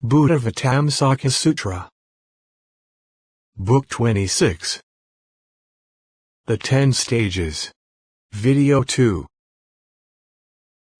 Buddhāvataṃsaka Sutra. Book 26. The 10 Stages. Video 2.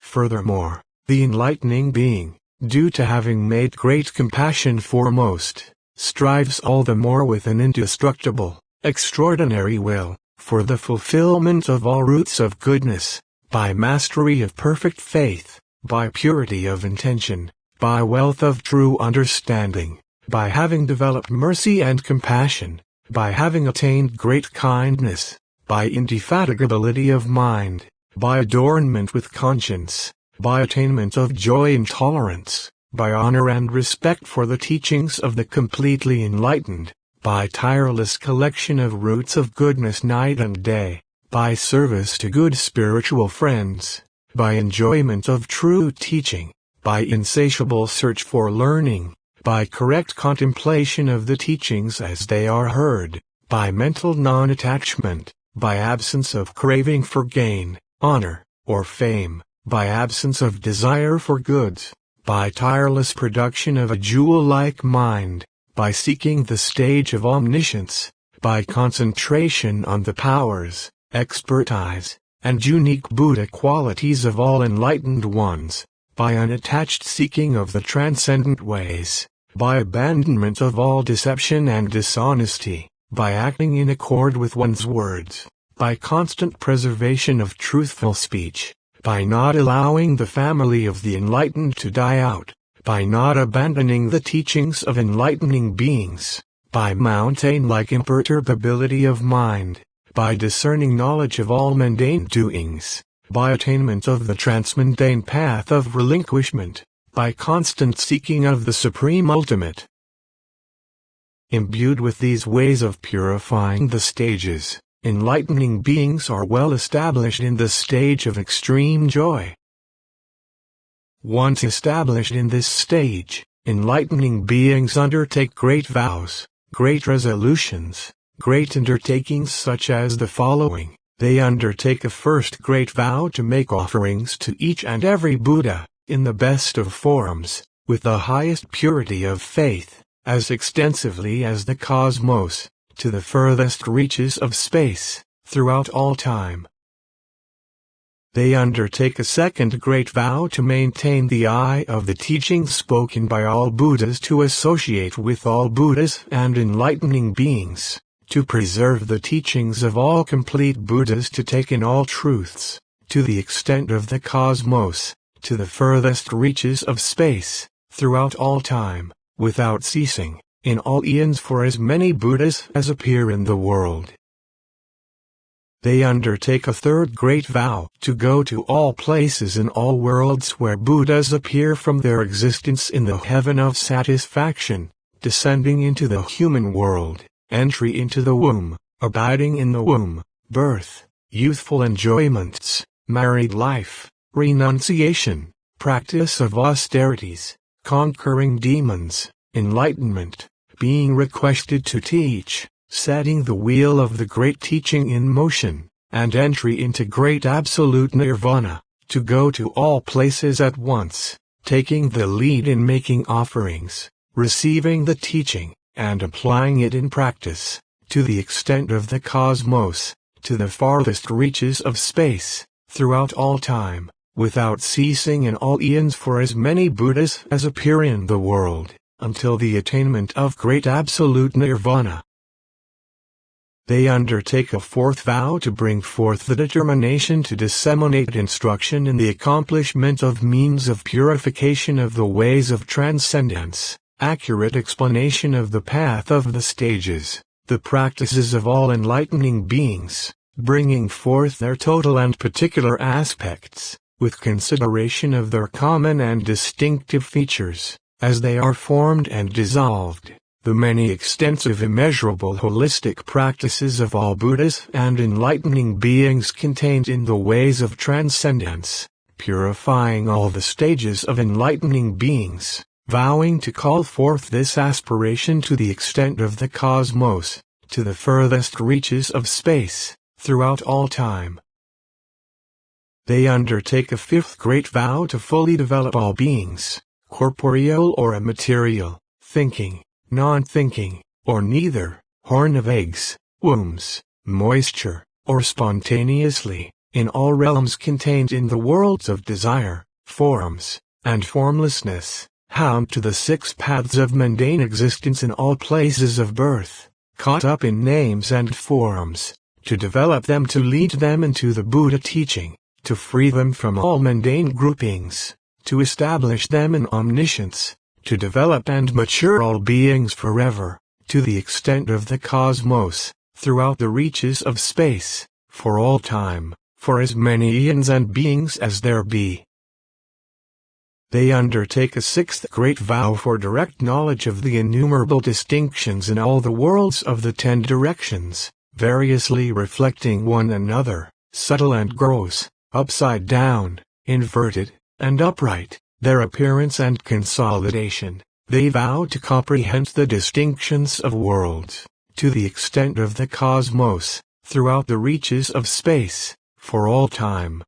Furthermore, the enlightening being, due to having made great compassion foremost, strives all the more with an indestructible, extraordinary will, for the fulfillment of all roots of goodness, by mastery of perfect faith, by purity of intention, by wealth of true understanding, by having developed mercy and compassion, by having attained great kindness, by indefatigability of mind, by adornment with conscience, by attainment of joy and tolerance, by honor and respect for the teachings of the completely enlightened, by tireless collection of roots of goodness night and day, by service to good spiritual friends, by enjoyment of true teaching, by insatiable search for learning, by correct contemplation of the teachings as they are heard, by mental non-attachment, by absence of craving for gain, honor, or fame, by absence of desire for goods, by tireless production of a jewel-like mind, by seeking the stage of omniscience, by concentration on the powers, expertise, and unique Buddha qualities of all enlightened ones, by unattached seeking of the transcendent ways, by abandonment of all deception and dishonesty, by acting in accord with one's words, by constant preservation of truthful speech, by not allowing the family of the enlightened to die out, by not abandoning the teachings of enlightening beings, by mountain-like imperturbability of mind, by discerning knowledge of all mundane doings, by attainment of the transmundane path of relinquishment, by constant seeking of the supreme ultimate. Imbued with these ways of purifying the stages, enlightening beings are well established in the stage of extreme joy. Once established in this stage, enlightening beings undertake great vows, great resolutions, great undertakings such as the following. They undertake a first great vow to make offerings to each and every Buddha, in the best of forms, with the highest purity of faith, as extensively as the cosmos, to the furthest reaches of space, throughout all time. They undertake a second great vow to maintain the eye of the teachings spoken by all Buddhas, to associate with all Buddhas and enlightening beings, to preserve the teachings of all complete Buddhas, to take in all truths, to the extent of the cosmos, to the furthest reaches of space, throughout all time, without ceasing, in all eons, for as many Buddhas as appear in the world. They undertake a third great vow to go to all places in all worlds where Buddhas appear from their existence in the heaven of satisfaction, descending into the human world, entry into the womb, abiding in the womb, birth, youthful enjoyments, married life, renunciation, practice of austerities, conquering demons, enlightenment, being requested to teach, setting the wheel of the great teaching in motion, and entry into great absolute nirvana, to go to all places at once, taking the lead in making offerings, receiving the teaching, and applying it in practice, to the extent of the cosmos, to the farthest reaches of space, throughout all time, without ceasing in all eons, for as many Buddhas as appear in the world, until the attainment of great absolute nirvana. They undertake a fourth vow to bring forth the determination to disseminate instruction in the accomplishment of means of purification of the ways of transcendence, accurate explanation of the path of the stages, the practices of all enlightening beings, bringing forth their total and particular aspects, with consideration of their common and distinctive features, as they are formed and dissolved, the many extensive immeasurable holistic practices of all Buddhas and enlightening beings contained in the ways of transcendence, purifying all the stages of enlightening beings, vowing to call forth this aspiration to the extent of the cosmos, to the furthest reaches of space, throughout all time. They undertake a fifth great vow to fully develop all beings, corporeal or immaterial, thinking, non-thinking, or neither, horn of eggs, wombs, moisture, or spontaneously, in all realms contained in the worlds of desire, forms, and formlessness, bound to the six paths of mundane existence in all places of birth, caught up in names and forms, to develop them, to lead them into the Buddha teaching, to free them from all mundane groupings, to establish them in omniscience, to develop and mature all beings forever, to the extent of the cosmos, throughout the reaches of space, for all time, for as many eons and beings as there be. They undertake a sixth great vow for direct knowledge of the innumerable distinctions in all the worlds of the 10 directions, variously reflecting one another, subtle and gross, upside down, inverted, and upright, their appearance and consolidation. They vow to comprehend the distinctions of worlds, to the extent of the cosmos, throughout the reaches of space, for all time.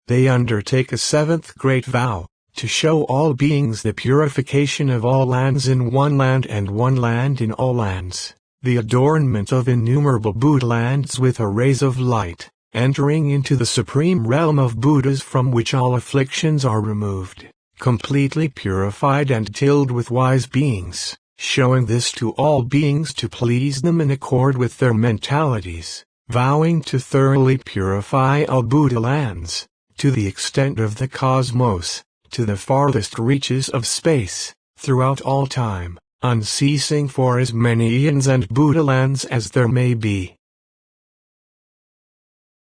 They undertake a seventh great vow, to show all beings the purification of all lands in one land and one land in all lands, the adornment of innumerable Buddha lands with arrays of light, entering into the supreme realm of Buddhas from which all afflictions are removed, completely purified and tilled with wise beings, showing this to all beings to please them in accord with their mentalities, vowing to thoroughly purify all Buddha lands, to the extent of the cosmos, to the farthest reaches of space, throughout all time, unceasing for as many eons and Buddha lands as there may be.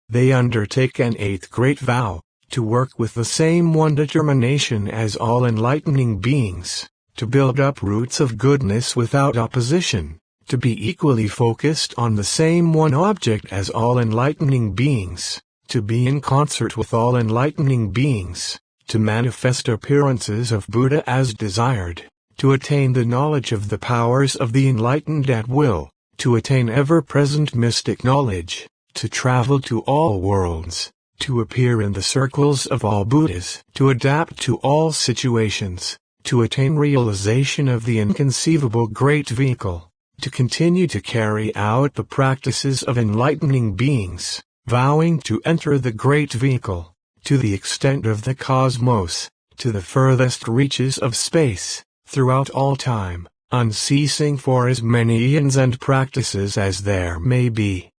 They undertake an eighth great vow, to work with the same one determination as all enlightening beings, to build up roots of goodness without opposition, to be equally focused on the same one object as all enlightening beings, to be in concert with all enlightening beings, to manifest appearances of Buddha as desired, to attain the knowledge of the powers of the enlightened at will, to attain ever-present mystic knowledge, to travel to all worlds, to appear in the circles of all Buddhas, to adapt to all situations, to attain realization of the inconceivable great vehicle, to continue to carry out the practices of enlightening beings, vowing to enter the great vehicle, to the extent of the cosmos, to the furthest reaches of space, throughout all time, unceasing for as many eons and practices as there may be.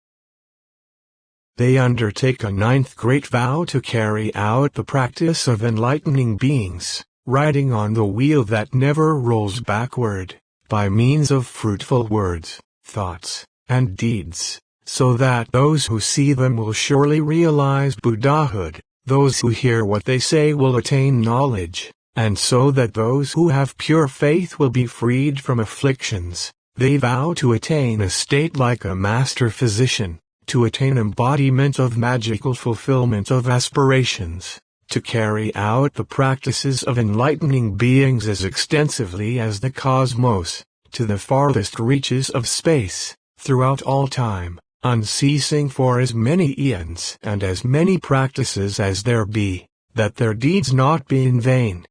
They undertake a ninth great vow to carry out the practice of enlightening beings, riding on the wheel that never rolls backward, by means of fruitful words, thoughts, and deeds, so that those who see them will surely realize Buddhahood, those who hear what they say will attain knowledge, and so that those who have pure faith will be freed from afflictions. They vow to attain a state like a master physician, to attain embodiment of magical fulfillment of aspirations, to carry out the practices of enlightening beings as extensively as the cosmos, to the farthest reaches of space, throughout all time, unceasing for as many eons and as many practices as there be, that their deeds not be in vain.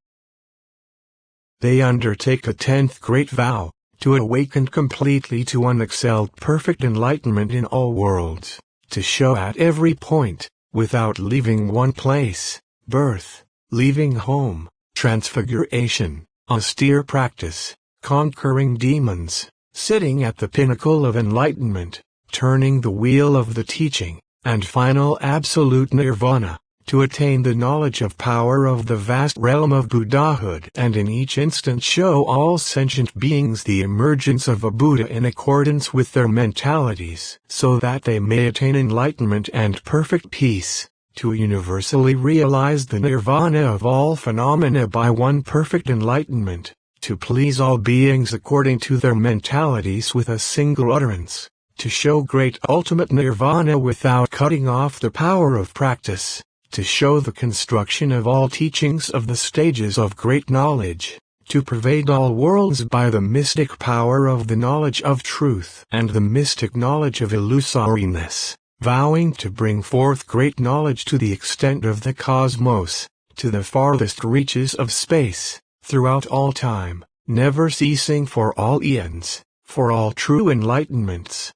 They undertake a 10th great vow, to awaken completely to unexcelled perfect enlightenment in all worlds, to show at every point, without leaving one place, birth, leaving home, transfiguration, austere practice, conquering demons, sitting at the pinnacle of enlightenment, turning the wheel of the teaching, and final absolute nirvana, to attain the knowledge of power of the vast realm of Buddhahood, and in each instant show all sentient beings the emergence of a Buddha in accordance with their mentalities, so that they may attain enlightenment and perfect peace, to universally realize the nirvana of all phenomena by one perfect enlightenment, to please all beings according to their mentalities with a single utterance, to show great ultimate nirvana without cutting off the power of practice, to show the construction of all teachings of the stages of great knowledge, to pervade all worlds by the mystic power of the knowledge of truth and the mystic knowledge of illusoriness, vowing to bring forth great knowledge to the extent of the cosmos, to the farthest reaches of space, throughout all time, never ceasing for all eons, for all true enlightenments.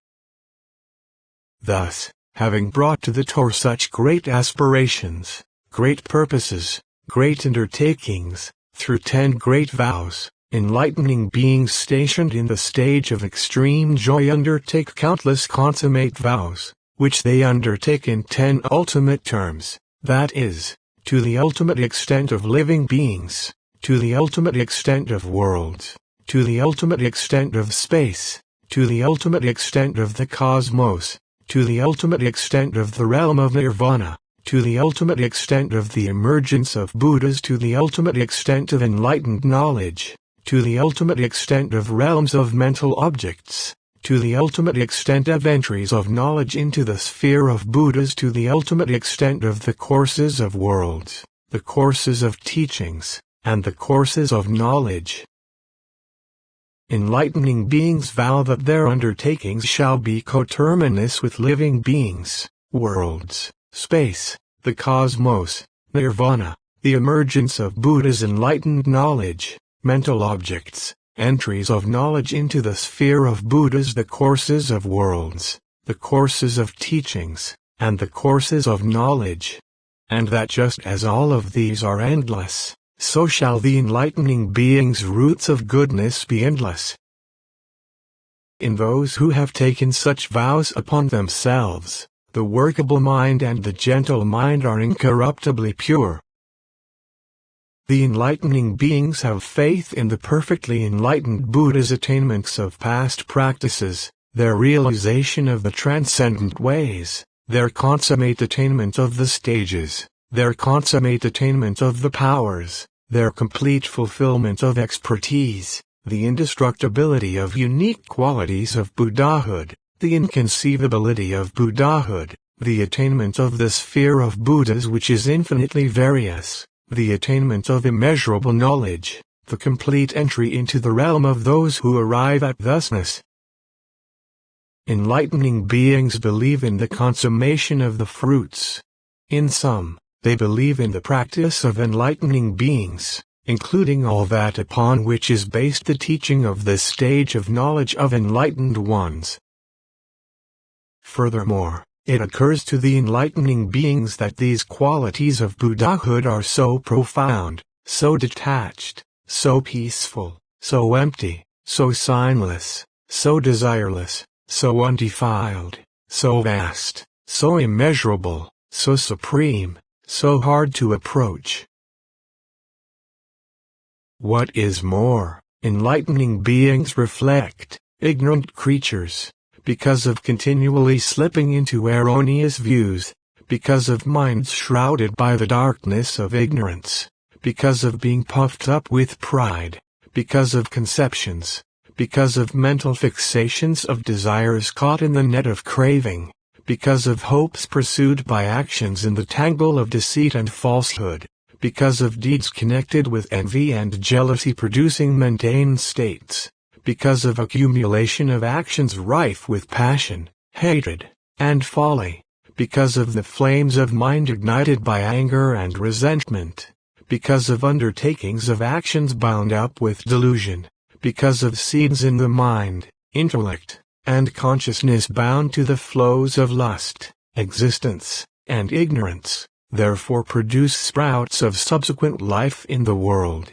Thus, having brought to the Torah such great aspirations, great purposes, great undertakings, through 10 great vows, enlightening beings stationed in the stage of extreme joy undertake countless consummate vows, which they undertake in 10 ultimate terms, that is, to the ultimate extent of living beings, to the ultimate extent of worlds, to the ultimate extent of space, to the ultimate extent of the cosmos, to the ultimate extent of the realm of nirvana, to the ultimate extent of the emergence of Buddhas, to the ultimate extent of enlightened knowledge, to the ultimate extent of realms of mental objects, to the ultimate extent of entries of knowledge into the sphere of Buddhas, to the ultimate extent of the courses of worlds, the courses of teachings, and the courses of knowledge. Enlightening beings vow that their undertakings shall be coterminous with living beings, worlds, space, the cosmos, nirvana, the emergence of Buddha's enlightened knowledge, mental objects, entries of knowledge into the sphere of Buddhas, the courses of worlds, the courses of teachings, and the courses of knowledge. And that just as all of these are endless, so shall the enlightening beings' roots of goodness be endless. In those who have taken such vows upon themselves, the workable mind and the gentle mind are incorruptibly pure. The enlightening beings have faith in the perfectly enlightened Buddha's attainments of past practices, their realization of the transcendent ways, their consummate attainment of the stages, their consummate attainment of the powers, their complete fulfillment of expertise, the indestructibility of unique qualities of Buddhahood, the inconceivability of Buddhahood, the attainment of the sphere of Buddhas which is infinitely various, the attainment of immeasurable knowledge, the complete entry into the realm of those who arrive at thusness. Enlightening beings believe in the consummation of the fruits. In sum, they believe in the practice of enlightening beings, including all that upon which is based the teaching of this stage of knowledge of enlightened ones. Furthermore, it occurs to the enlightening beings that these qualities of Buddhahood are so profound, so detached, so peaceful, so empty, so signless, so desireless, so undefiled, so vast, so immeasurable, so supreme, so hard to approach. What is more, enlightening beings reflect, ignorant creatures, because of continually slipping into erroneous views, because of minds shrouded by the darkness of ignorance, because of being puffed up with pride, because of conceptions, because of mental fixations of desires caught in the net of craving, because of hopes pursued by actions in the tangle of deceit and falsehood, because of deeds connected with envy and jealousy producing mundane states, because of accumulation of actions rife with passion, hatred, and folly, because of the flames of mind ignited by anger and resentment, because of undertakings of actions bound up with delusion, because of seeds in the mind, intellect, and consciousness bound to the flows of lust, existence, and ignorance, therefore produce sprouts of subsequent life in the world.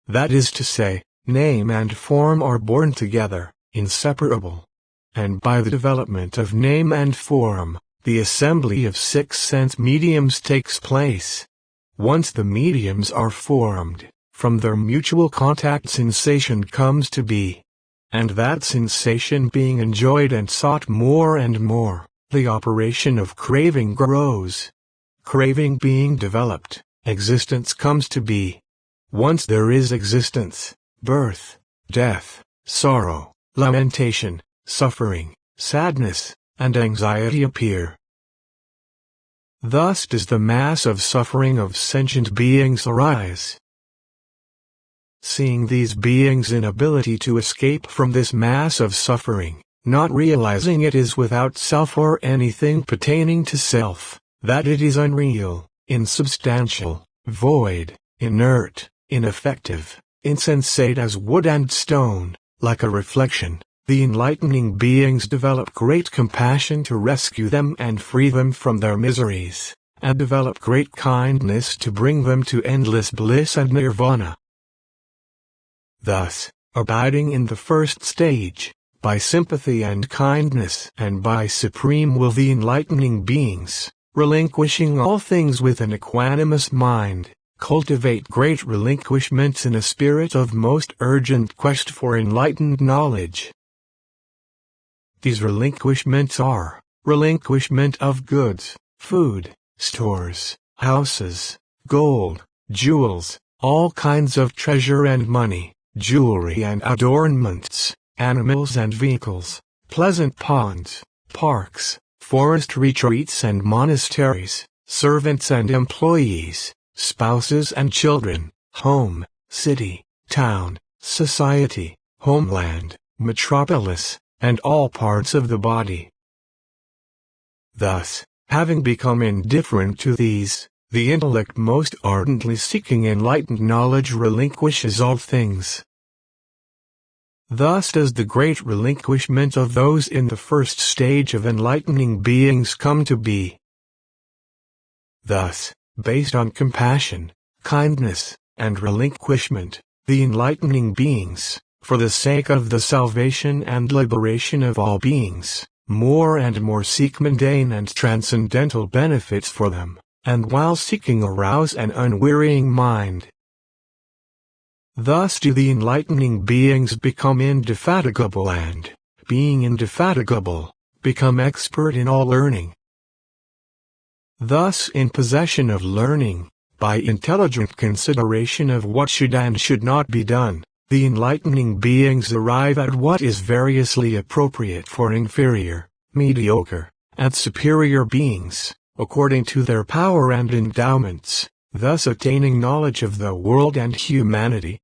That is to say, name and form are born together, inseparable. And by the development of name and form, the assembly of 6 sense mediums takes place. Once the mediums are formed, from their mutual contact sensation comes to be. And that sensation being enjoyed and sought more and more, the operation of craving grows. Craving being developed, existence comes to be. Once there is existence, birth, death, sorrow, lamentation, suffering, sadness, and anxiety appear. Thus does the mass of suffering of sentient beings arise. Seeing these beings' inability to escape from this mass of suffering, not realizing it is without self or anything pertaining to self, that it is unreal, insubstantial, void, inert, ineffective, insensate as wood and stone, like a reflection. The enlightening beings develop great compassion to rescue them and free them from their miseries, and develop great kindness to bring them to endless bliss and nirvana. Thus, abiding in the first stage, by sympathy and kindness and by supreme will the enlightening beings, relinquishing all things with an equanimous mind, cultivate great relinquishments in a spirit of most urgent quest for enlightened knowledge. These relinquishments are relinquishment of goods, food, stores, houses, gold, jewels, all kinds of treasure and money, jewelry and adornments, animals and vehicles, pleasant ponds, parks, forest retreats and monasteries, servants and employees, spouses and children, home, city, town, society, homeland, metropolis, and all parts of the body. Thus, having become indifferent to these, the intellect most ardently seeking enlightened knowledge relinquishes all things. Thus does the great relinquishment of those in the first stage of enlightening beings come to be. Thus, based on compassion, kindness, and relinquishment, the enlightening beings, for the sake of the salvation and liberation of all beings, more and more seek mundane and transcendental benefits for them, and while seeking arouse an unwearying mind. Thus do the enlightening beings become indefatigable and, being indefatigable, become expert in all learning. Thus in possession of learning, by intelligent consideration of what should and should not be done, the enlightening beings arrive at what is variously appropriate for inferior, mediocre, and superior beings, according to their power and endowments, thus attaining knowledge of the world and humanity.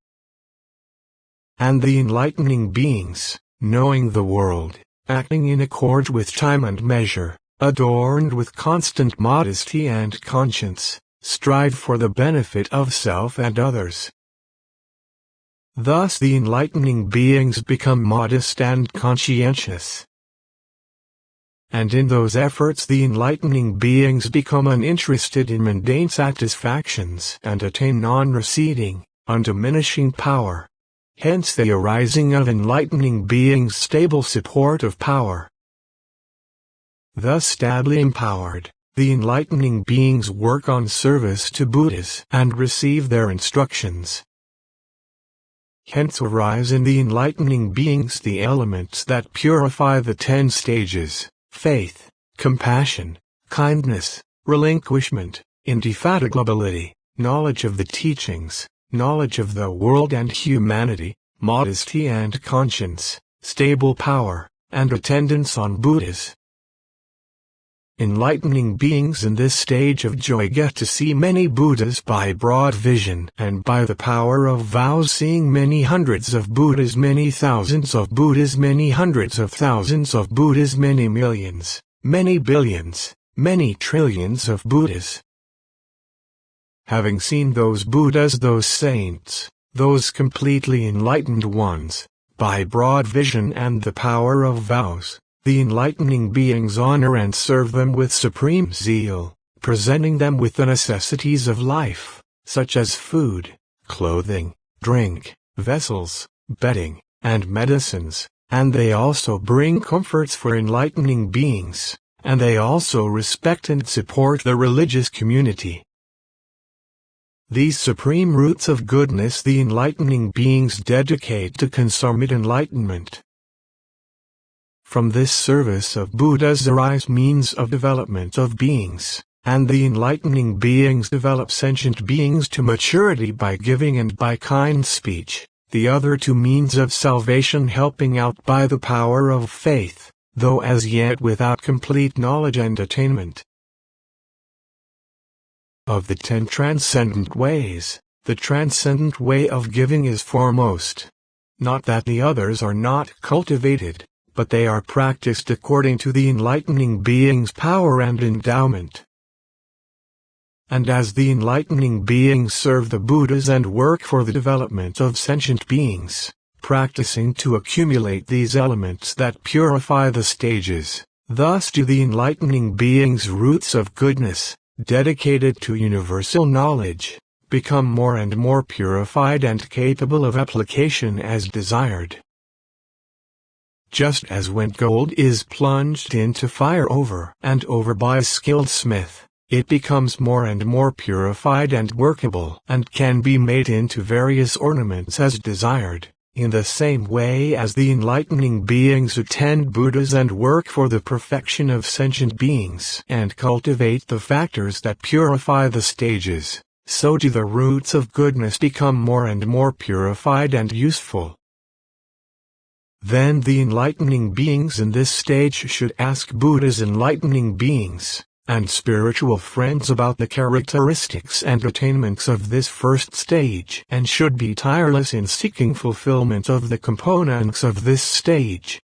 And the enlightening beings, knowing the world, acting in accord with time and measure, adorned with constant modesty and conscience, strive for the benefit of self and others. Thus the enlightening beings become modest and conscientious. And in those efforts the enlightening beings become uninterested in mundane satisfactions and attain non-receding, undiminishing power. Hence the arising of enlightening beings' stable support of power. Thus stably empowered, the enlightening beings work on service to Buddhas and receive their instructions. Hence arise in the enlightening beings the elements that purify the 10 stages: faith, compassion, kindness, relinquishment, indefatigability, knowledge of the teachings, knowledge of the world and humanity, modesty and conscience, stable power, and attendance on Buddhas. Enlightening beings in this stage of joy get to see many Buddhas by broad vision and by the power of vows, seeing many hundreds of Buddhas, many thousands of Buddhas, many hundreds of thousands of Buddhas, many millions, many billions, many trillions of Buddhas. Having seen those Buddhas, those saints, those completely enlightened ones, by broad vision and the power of vows, the enlightening beings honor and serve them with supreme zeal, presenting them with the necessities of life, such as food, clothing, drink, vessels, bedding, and medicines, and they also bring comforts for enlightening beings, and they also respect and support the religious community. These supreme roots of goodness the enlightening beings dedicate to consummate enlightenment. From this service of Buddhas arise means of development of beings, and the enlightening beings develop sentient beings to maturity by giving and by kind speech, the other two means of salvation helping out by the power of faith, though as yet without complete knowledge and attainment. Of the 10 transcendent ways, the transcendent way of giving is foremost. Not that the others are not cultivated, but they are practiced according to the enlightening being's power and endowment. and as the enlightening beings serve the Buddhas and work for the development of sentient beings, practicing to accumulate these elements that purify the stages, thus do the enlightening beings' roots of goodness, dedicated to universal knowledge, become more and more purified and capable of application as desired. Just as when gold is plunged into fire over and over by a skilled smith, it becomes more and more purified and workable and can be made into various ornaments as desired, in the same way as the enlightening beings attend Buddhas and work for the perfection of sentient beings and cultivate the factors that purify the stages, so do the roots of goodness become more and more purified and useful. Then the enlightening beings in this stage should ask Buddha's enlightening beings and spiritual friends about the characteristics and attainments of this first stage and should be tireless in seeking fulfillment of the components of this stage.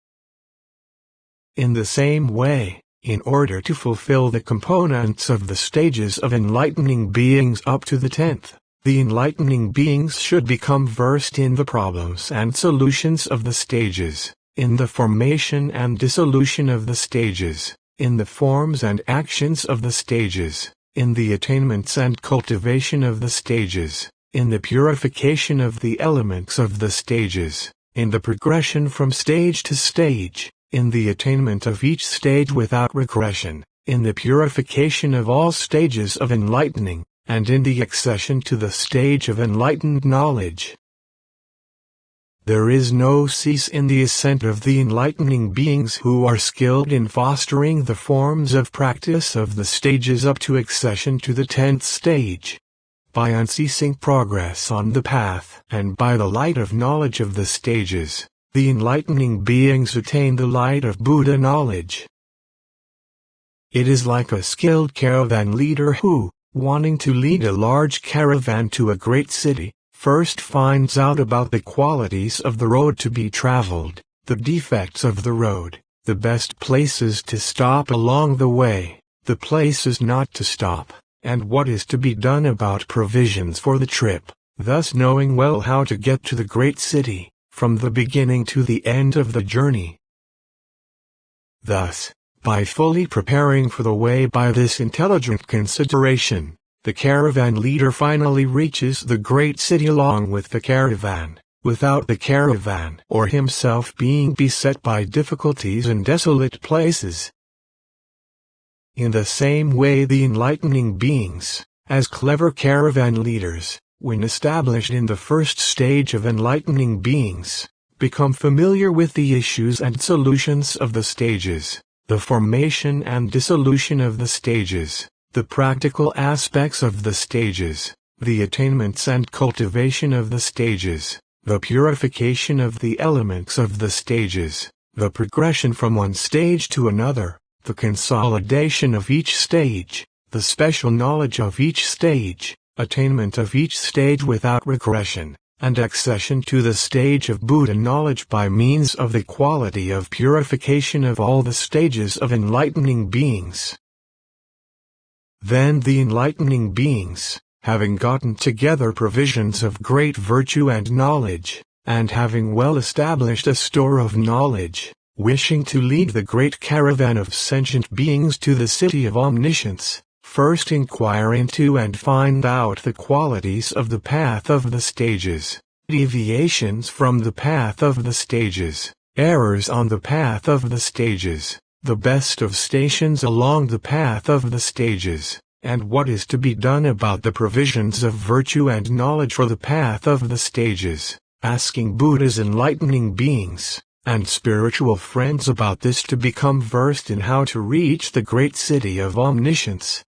In the same way, in order to fulfill the components of the stages of enlightening beings up to the 10th, the enlightening beings should become versed in the problems and solutions of the stages, in the formation and dissolution of the stages, in the forms and actions of the stages, in the attainments and cultivation of the stages, in the purification of the elements of the stages, in the progression from stage to stage, in the attainment of each stage without regression, in the purification of all stages of enlightening, and in the accession to the stage of enlightened knowledge. There is no cease in the ascent of the enlightening beings who are skilled in fostering the forms of practice of the stages up to accession to the 10th stage. By unceasing progress on the path and by the light of knowledge of the stages, the enlightening beings attain the light of Buddha knowledge. It is like a skilled caravan leader who, wanting to lead a large caravan to a great city, first finds out about the qualities of the road to be traveled, the defects of the road, the best places to stop along the way, the places not to stop, and what is to be done about provisions for the trip, thus knowing well how to get to the great city, from the beginning to the end of the journey. Thus, by fully preparing for the way by this intelligent consideration, the caravan leader finally reaches the great city along with the caravan, without the caravan or himself being beset by difficulties in desolate places. In the same way the enlightening beings, as clever caravan leaders, when established in the first stage of enlightening beings, become familiar with the issues and solutions of the stages, the formation and dissolution of the stages, the practical aspects of the stages, the attainments and cultivation of the stages, the purification of the elements of the stages, the progression from one stage to another, the consolidation of each stage, the special knowledge of each stage, attainment of each stage without regression, and accession to the stage of Buddha knowledge by means of the quality of purification of all the stages of enlightening beings. Then the enlightening beings, having gotten together provisions of great virtue and knowledge, and having well established a store of knowledge, wishing to lead the great caravan of sentient beings to the city of omniscience, first inquire into and find out the qualities of the path of the stages, deviations from the path of the stages, errors on the path of the stages, the best of stations along the path of the stages, and what is to be done about the provisions of virtue and knowledge for the path of the stages, asking Buddha's enlightening beings and spiritual friends about this to become versed in how to reach the great city of omniscience.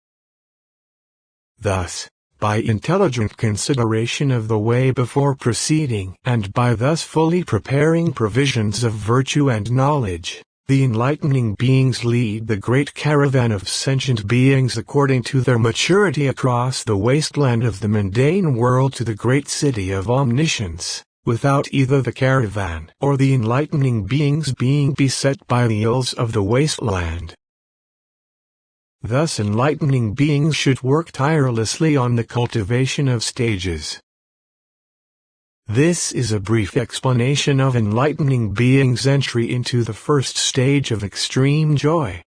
Thus, by intelligent consideration of the way before proceeding and by thus fully preparing provisions of virtue and knowledge, the enlightening beings lead the great caravan of sentient beings according to their maturity across the wasteland of the mundane world to the great city of omniscience, without either the caravan or the enlightening beings being beset by the ills of the wasteland. Thus enlightening beings should work tirelessly on the cultivation of stages. This is a brief explanation of enlightening beings' entry into the first stage of extreme joy.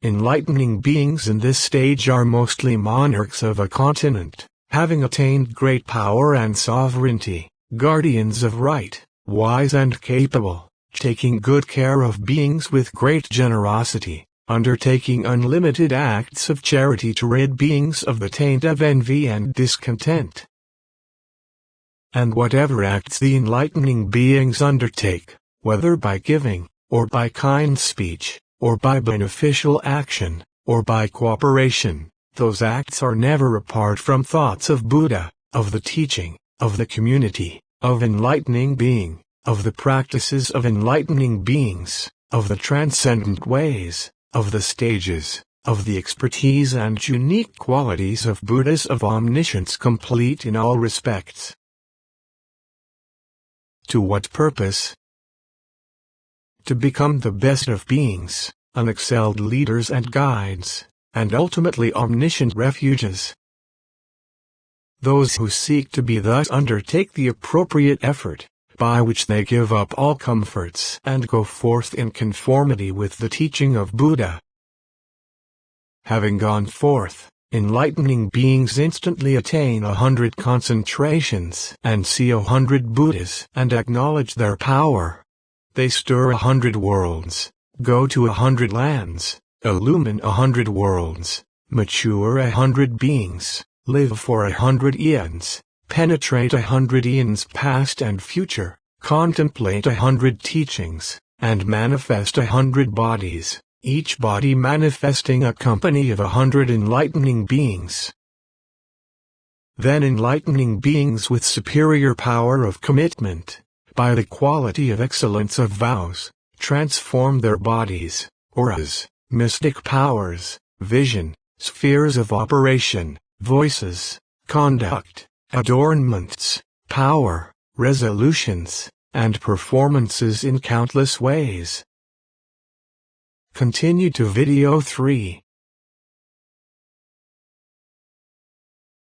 Enlightening beings in this stage are mostly monarchs of a continent, having attained great power and sovereignty, guardians of right, wise and capable, taking good care of beings with great generosity, undertaking unlimited acts of charity to rid beings of the taint of envy and discontent. And whatever acts the enlightening beings undertake, whether by giving, or by kind speech, or by beneficial action, or by cooperation, those acts are never apart from thoughts of Buddha, of the teaching, of the community, of enlightening being, of the practices of enlightening beings, of the transcendent ways, of the stages, of the expertise and unique qualities of Buddhas of omniscience complete in all respects. To what purpose? To become the best of beings, unexcelled leaders and guides, and ultimately omniscient refuges. Those who seek to be thus undertake the appropriate effort, by which they give up all comforts and go forth in conformity with the teaching of Buddha. Having gone forth, enlightening beings instantly attain 100 concentrations and see 100 Buddhas and acknowledge their power. They stir 100 worlds, go to 100 lands, illumine 100 worlds, mature 100 beings, live for 100 eons, penetrate 100 eons past and future, contemplate 100 teachings, and manifest 100 bodies, each body manifesting a company of 100 enlightening beings. Then enlightening beings with superior power of commitment, by the quality of excellence of vows, transform their bodies, auras, mystic powers, vision, spheres of operation, voices, conduct, adornments, power, resolutions, and performances in countless ways. Continue to video 3.